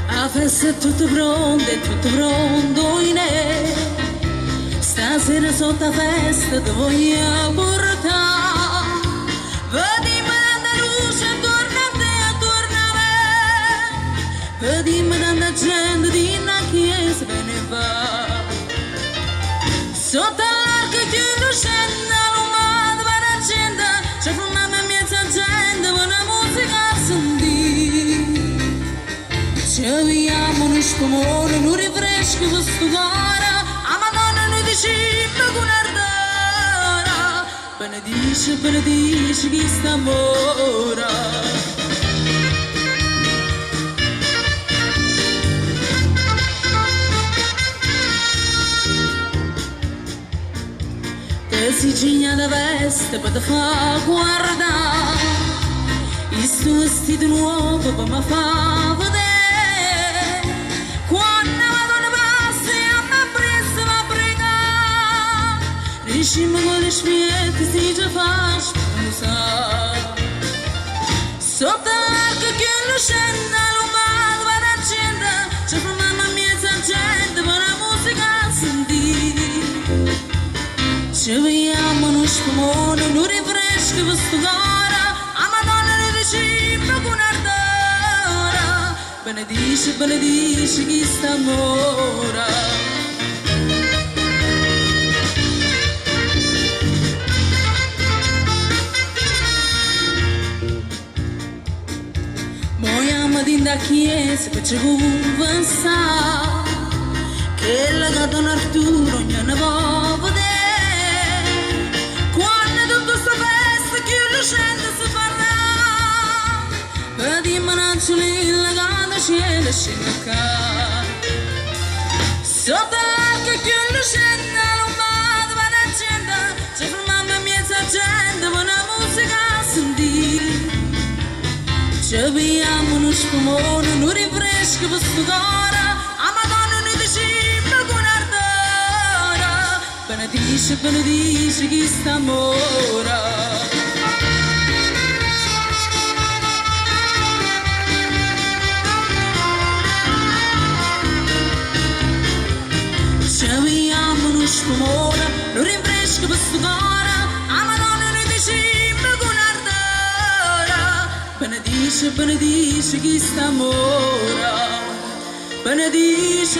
La festa è tutto pronto in è. Stasera sotto la festa ti voglio portare. Vediamo tanta luce attorno a te, attorno a me. Vediamo tanta gente di una chiesa che ne va. Sotto l'arco che lucente, l'umano va la gente, c'è fumata in mezzo a gente, buona musica a sentire. Ci vediamo uno spumone, un rinfresco questo cuore, a Madonna noi diciamo con ardore, benedice chi sta amore. Te si cigna da veste per te fa guardare, il suo vestito nuovo per me fa vedere. Diciamo con le spiette si già fa sposare. Sotto l'arco che lucente l'umano va da gente, c'è per mamma mia gente, buona musica a sentire. Ci vediamo uno spumone, un rinfresco questo cuore, a Madonna ne diciamo con ardore, benedice chi sta amore. Da chiesa che ci pensare che la Don Arturo ognuno può vedere quando tutto sta festa che lucente si farà vediamo un'angiolina che cielo scende sotto l'arco che lucente l'umano va da gente c'è fermando mezza gente buona musica a sentire. Ci vediamo uno spumone, un rinfresco questo cuore, a Madonna noi diciamo con ardore, benedice chi sta amore. Ci vediamo uno spumone, un rinfresco questo cuore, a Madonna noi diciamo con ardore, benedice chi sta amore, benedice